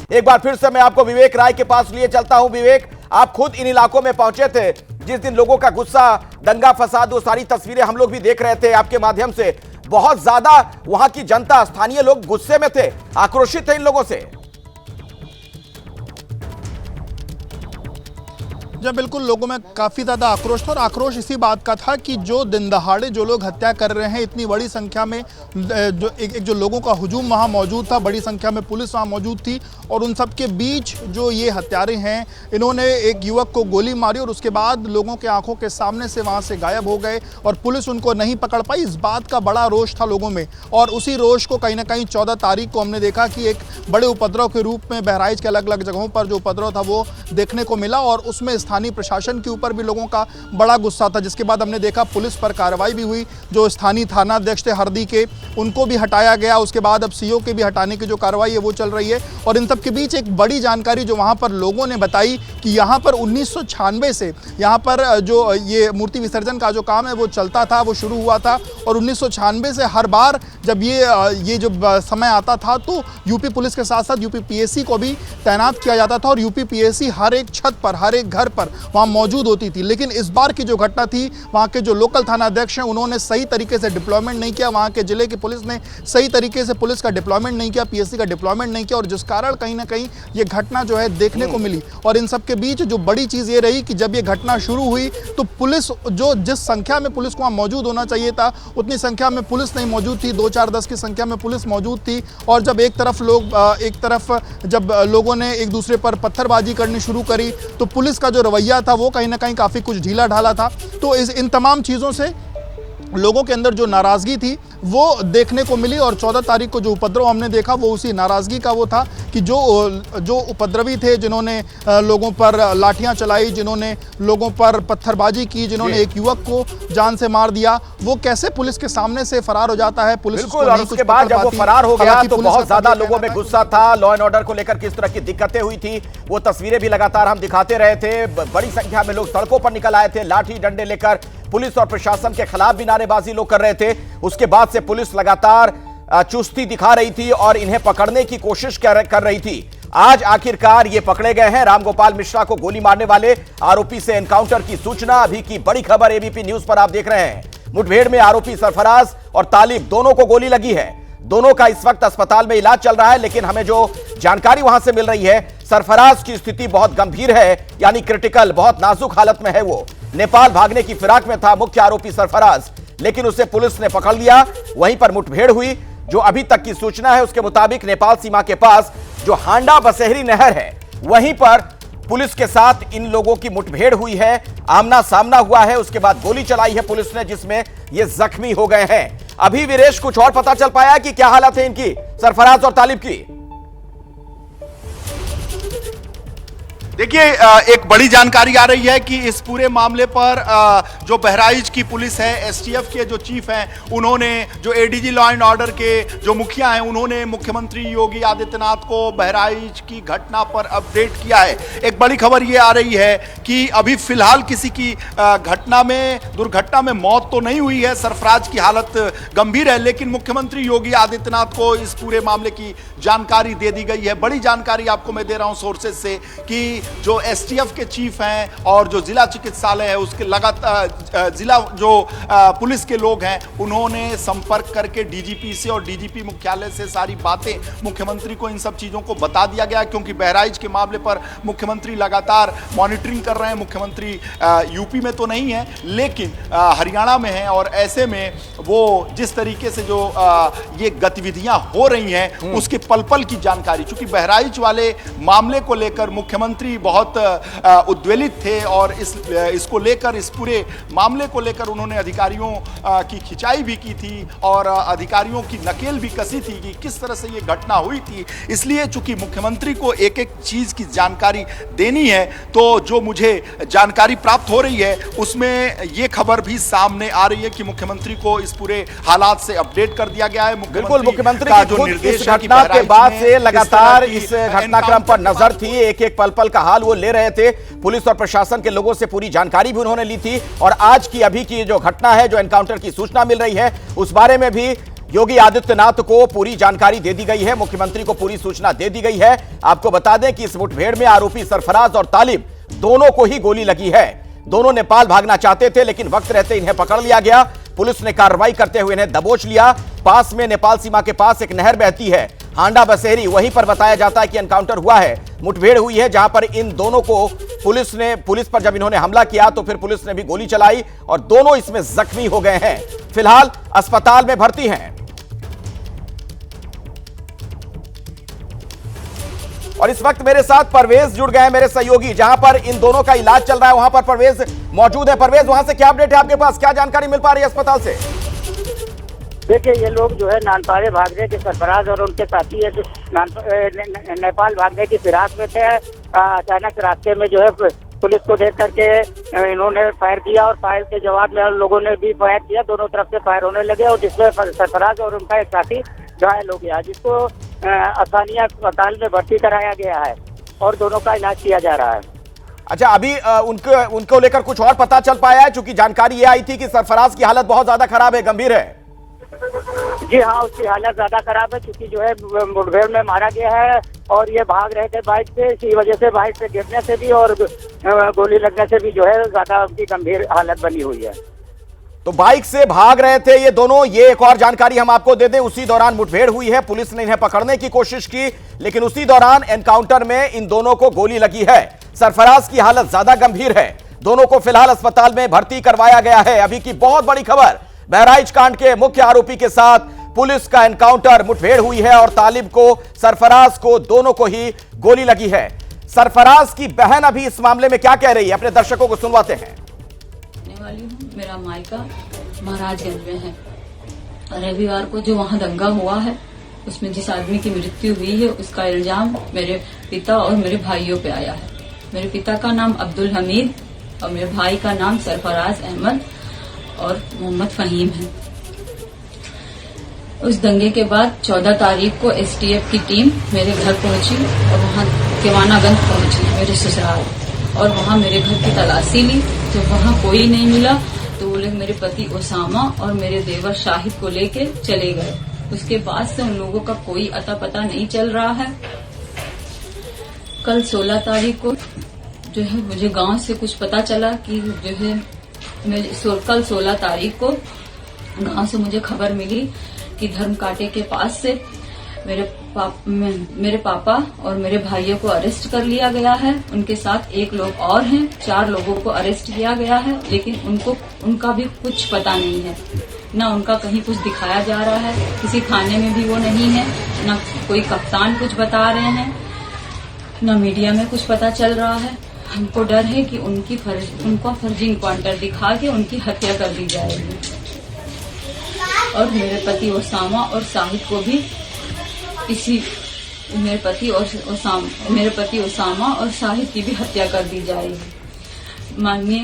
एक बार फिर से मैं आपको विवेक राय के पास लिए चलता हूं। विवेक, आप खुद इन इलाकों में पहुंचे थे जिस दिन लोगों का गुस्सा, दंगा फसाद, वो सारी तस्वीरें हम लोग भी देख रहे थे आपके माध्यम से। बहुत ज्यादा वहां की जनता, स्थानीय लोग गुस्से में थे, आक्रोशित थे इन लोगों से। जब बिल्कुल लोगों में काफ़ी ज़्यादा आक्रोश था, और आक्रोश इसी बात का था कि जो दिन दहाड़े जो लोग हत्या कर रहे हैं, इतनी बड़ी संख्या में जो लोगों का हुजूम वहाँ मौजूद था, बड़ी संख्या में पुलिस वहाँ मौजूद थी, और उन सब के बीच जो ये हत्यारे हैं, इन्होंने एक युवक को गोली मारी और उसके बाद लोगों के आंखों के सामने से वहाँ से गायब हो गए और पुलिस उनको नहीं पकड़ पाई। इस बात का बड़ा रोष था लोगों में, और उसी रोष को कहीं ना कहीं 14 तारीख को हमने देखा कि एक बड़े उपद्रव के रूप में बहराइच के अलग अलग जगहों पर जो उपद्रव था वो देखने को मिला, और उसमें स्थानीय प्रशासन के ऊपर भी लोगों का बड़ा गुस्सा था। जिसके बाद हमने देखा पुलिस पर कार्रवाई भी हुई, जो स्थानीय थाना अध्यक्ष थे हरदी के, उनको भी हटाया गया। उसके बाद अब सीओ के भी हटाने की जो कार्रवाई है वो चल रही है। और इन सब के बीच एक बड़ी जानकारी जो वहां पर लोगों ने बताई कि यहां पर 1996 से यहां पर जो ये मूर्ति विसर्जन का जो काम है वो चलता था, वो शुरू हुआ था, और 1996 से हर बार जब ये जो समय आता था तो यूपी पुलिस के साथ साथ यूपी पीएससी को भी तैनात किया जाता था, और यूपी पीएससी हर एक छत पर, हर एक घर पर वहाँ मौजूद होती थी। लेकिन इस बार की जो घटना थी, वहाँ के जो लोकल थाना अध्यक्ष हैं उन्होंने सही तरीके से डिप्लॉयमेंट नहीं किया, वहाँ के जिले की पुलिस ने सही तरीके से पुलिस का डिप्लॉयमेंट नहीं किया, पीएससी का डिप्लॉयमेंट नहीं किया, और जिस कारण कहीं ना कहीं ये घटना जो है देखने को मिली। और इन सब के बीच जो बड़ी चीज़ ये रही कि जब ये घटना शुरू हुई तो पुलिस, जो जिस संख्या में पुलिस को वहाँ मौजूद होना चाहिए था, उतनी संख्या में पुलिस नहीं मौजूद थी। 2-4-10 की संख्या में पुलिस मौजूद थी, और जब एक तरफ जब लोगों ने एक दूसरे पर पत्थरबाजी करनी शुरू करी तो पुलिस का जो रवैया था वो कहीं ना कहीं काफ़ी कुछ ढीला ढाला था। तो इन तमाम चीज़ों से लोगों के अंदर जो नाराज़गी थी वो देखने को मिली, और 14 तारीख को जो उपद्रव हमने देखा वो उसी नाराज़गी का वो था कि जो उपद्रवी थे, जिन्होंने लोगों पर लाठियां चलाई, जिन्होंने लोगों पर पत्थरबाजी की, जिन्होंने एक युवक को जान से मार दिया, वो कैसे पुलिस के सामने से फरार हो जाता है। पुलिस बिल्कुल, और उसके बाद जब वो फरार हो गया तो बहुत ज्यादा लोगों में गुस्सा था। लॉ एंड ऑर्डर को लेकर किस तरह की दिक्कतें हुई थी वो तस्वीरें भी लगातार हम दिखाते रहे थे। बड़ी संख्या में लोग सड़कों पर निकल आए थे, लाठी डंडे लेकर। पुलिस और प्रशासन के खिलाफ भी नारेबाजी लोग कर रहे थे। उसके बाद से पुलिस लगातार चुस्ती दिखा रही थी और इन्हें पकड़ने की कोशिश कर रही थी। आज आखिरकार ये पकड़े गए हैं। रामगोपाल मिश्रा को गोली मारने वाले आरोपी से एनकाउंटर की सूचना। अभी की बड़ी खबर एबीपी न्यूज पर आप देख रहे हैं। मुठभेड़ में आरोपी सरफराज और तालिब दोनों को गोली लगी है। दोनों का इस वक्त अस्पताल में इलाज चल रहा है, लेकिन हमें जो जानकारी वहां से मिल रही है, सरफराज की स्थिति बहुत गंभीर है, यानी क्रिटिकल, बहुत नाजुक हालत में है। वो नेपाल भागने की फिराक में था मुख्य आरोपी सरफराज, लेकिन उसे पुलिस ने पकड़ लिया। वहीं पर मुठभेड़ हुई। जो अभी तक की सूचना है उसके मुताबिक नेपाल सीमा के पास जो हांडा बसेहरी नहर है, वहीं पर पुलिस के साथ इन लोगों की मुठभेड़ हुई है, आमना सामना हुआ है। उसके बाद गोली चलाई है पुलिस ने, जिसमें ये जख्मी हो गए हैं। अभी वीरेश कुछ और पता चल पाया कि क्या हालत है इनकी, सरफराज और तालिब की? देखिए, एक बड़ी जानकारी आ रही है कि इस पूरे मामले पर जो बहराइच की पुलिस है, एसटीएफ के जो चीफ हैं, उन्होंने, जो एडीजी लॉ एंड ऑर्डर के जो मुखिया हैं, उन्होंने मुख्यमंत्री योगी आदित्यनाथ को बहराइच की घटना पर अपडेट किया है। एक बड़ी खबर ये आ रही है कि अभी फिलहाल किसी की दुर्घटना में मौत तो नहीं हुई है, सरफराज की हालत गंभीर है, लेकिन मुख्यमंत्री योगी आदित्यनाथ को इस पूरे मामले की जानकारी दे दी गई है। बड़ी जानकारी आपको मैं दे रहा हूं सोर्सेज से कि जो एसटीएफ के चीफ हैं और जो जिला चिकित्सालय है उसके लगातार जिला जो पुलिस के लोग हैं, उन्होंने संपर्क करके डीजीपी से और डीजीपी मुख्यालय से सारी बातें मुख्यमंत्री को, इन सब चीजों को बता दिया गया, क्योंकि बहराइच के मामले पर मुख्यमंत्री लगातार मॉनिटरिंग कर रहे हैं। मुख्यमंत्री यूपी में तो नहीं है लेकिन हरियाणा में है, और ऐसे में वो जिस तरीके से जो ये गतिविधियां हो रही हैं उसके पल पल की जानकारी, चूंकि बहराइच वाले मामले को लेकर मुख्यमंत्री बहुत उद्वेलित थे, और इसको लेकर, इस पूरे मामले को लेकर उन्होंने अधिकारियों की खिंचाई भी की थी और अधिकारियों की नकेल भी कसी थी कि किस तरह से ये घटना हुई थी। इसलिए चूंकि मुख्यमंत्री को एक एक चीज की जानकारी देनी है, तो जो मुझे जानकारी प्राप्त हो रही है उसमें ये खबर भी सामने आ रही है कि मुख्यमंत्री को इस पूरे हालात से अपडेट कर दिया गया है। बिल्कुल, मुख्यमंत्री का जो निर्देश घटना के बाद से लगातार इस घटनाक्रम पर नजर थी, एक एक पल पल का हाल वो ले रहे थे। पुलिस और प्रशासन के लोगों से पूरी जानकारी भी उन्होंने ली थी, और आज की, अभी की जो घटना है, जो एनकाउंटर की सूचना मिल रही है, उस बारे में भी योगी आदित्यनाथ को पूरी जानकारी दे दी गई है, मुख्यमंत्री को पूरी सूचना दे दी गई है। आपको बता दें कि इस मुठभेड़ में आरोपी सरफराज और तालिब दोनों को ही गोली लगी है। दोनों नेपाल भागना चाहते थे, लेकिन वक्त रहते इन्हें पकड़ लिया गया। पुलिस ने कार्रवाई करते हुए इन्हें दबोच लिया। पास में नेपाल सीमा के पास एक नहर बहती है, हांडा बसेरी, वहीं पर बताया जाता है कि एनकाउंटर हुआ है, मुठभेड़ हुई है, जहां पर इन दोनों को पुलिस पर जब इन्होंने हमला किया तो फिर पुलिस ने भी गोली चलाई और दोनों इसमें जख्मी हो गए हैं। फिलहाल अस्पताल में भर्ती हैं। और इस वक्त मेरे साथ परवेज जुड़ गए हैं, मेरे सहयोगी, जहां पर इन दोनों का इलाज चल रहा है वहां पर परवेज मौजूद है। परवेज, वहां से क्या अपडेट है आपके पास, क्या जानकारी मिल पा रही है अस्पताल से? देखिए, ये लोग जो है नानपाड़े भागने के सरफराज और उनके साथी है नेपाल भागने की फिराक में थे। अचानक रास्ते में जो है पुलिस को देख करके इन्होंने फायर किया और फायर के जवाब में लोगों ने भी फायर किया। दोनों तरफ से फायर होने लगे और जिसमें सरफराज और उनका एक साथी घायल हो गया, जिसको स्थानीय अस्पताल में भर्ती कराया गया है और दोनों का इलाज किया जा रहा है। अच्छा, अभी उनको लेकर कुछ और पता चल पाया है? चूंकि जानकारी ये आई थी कि सरफराज की हालत बहुत ज्यादा खराब है, गंभीर है। जी हाँ, उसकी हालत ज्यादा खराब है, क्योंकि जो है मुठभेड़ में मारा गया है और ये भाग रहे थे बाइक से। इसी वजह से बाइक से गिरने से भी और गोली लगने से भी जो है ज्यादा उनकी गंभीर हालत बनी हुई है। तो बाइक से भाग रहे थे ये दोनों, ये एक और जानकारी हम आपको दे दें। उसी दौरान मुठभेड़ हुई है, पुलिस ने इन्हें पकड़ने की कोशिश की, लेकिन उसी दौरान एनकाउंटर में इन दोनों को गोली लगी है। सरफराज की हालत ज्यादा गंभीर है, दोनों को फिलहाल अस्पताल में भर्ती करवाया गया है। अभी की बहुत बड़ी खबर, बहराइच कांड के मुख्य आरोपी के साथ पुलिस का एनकाउंटर, मुठभेड़ हुई है और तालिब को, सरफराज को, दोनों को ही गोली लगी है। सरफराज की बहन अभी इस मामले में क्या कह रही है, अपने दर्शकों को सुनवाते हैं। वाली हूँ, मेरा मायका महाराजगंज में है। रविवार को जो वहाँ दंगा हुआ है उसमें जिस आदमी की मृत्यु हुई है उसका इल्जाम मेरे पिता और मेरे भाइयों पे आया है। मेरे पिता का नाम अब्दुल हमीद और मेरे भाई का नाम सरफराज अहमद और मोहम्मद फहीम है। उस दंगे के बाद 14 तारीख को एसटीएफ की टीम मेरे घर पहुंची और वहाँ केवानागंज पहुंची, मेरे ससुराल, और वहाँ मेरे घर की तलाशी ली। तो वहाँ कोई नहीं मिला तो वो लोग मेरे पति ओसामा और मेरे देवर शाहिद को लेके चले गए। उसके बाद से उन लोगों का कोई अता पता नहीं चल रहा है। कल 16 तारीख को जो है मुझे गांव से कुछ पता चला कि जो है कल 16 तारीख को गांव से मुझे खबर मिली कि धर्म कांटे के पास से मेरे पापा और मेरे भाइयों को अरेस्ट कर लिया गया है। उनके साथ एक लोग और हैं, 4 लोगों को अरेस्ट किया गया है, लेकिन उनका भी कुछ पता नहीं है। न उनका कहीं कुछ दिखाया जा रहा है, किसी थाने में भी वो नहीं है, न कोई कप्तान कुछ बता रहे हैं, न मीडिया में कुछ पता चल रहा है। हमको डर है कि उनको फर्जी इनकाउंटर दिखा के उनकी हत्या कर दी जाएगी और मेरे पति ओसामा और शाहिद को भी मेरे पति ओसामा और शाहिद की भी हत्या कर दी जाएगी। माननीय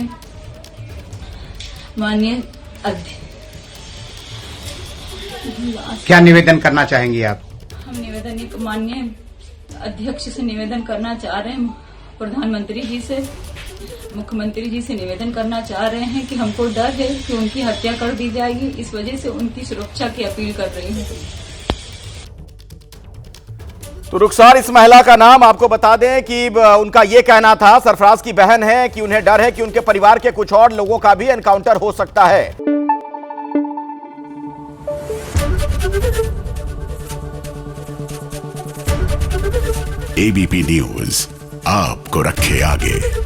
क्या निवेदन करना चाहेंगी आप? हम माननीय अध्यक्ष से निवेदन करना चाह रहे हैं, प्रधानमंत्री जी से, मुख्यमंत्री जी से निवेदन करना चाह रहे हैं कि हमको डर है कि उनकी हत्या कर दी जाएगी, इस वजह से उनकी सुरक्षा की अपील कर रही हूँ। तो रुखसार इस महिला का नाम, आपको बता दें कि उनका यह कहना था, सरफराज की बहन है, कि उन्हें डर है कि उनके परिवार के कुछ और लोगों का भी एनकाउंटर हो सकता है। एबीपी न्यूज आपको रखे आगे।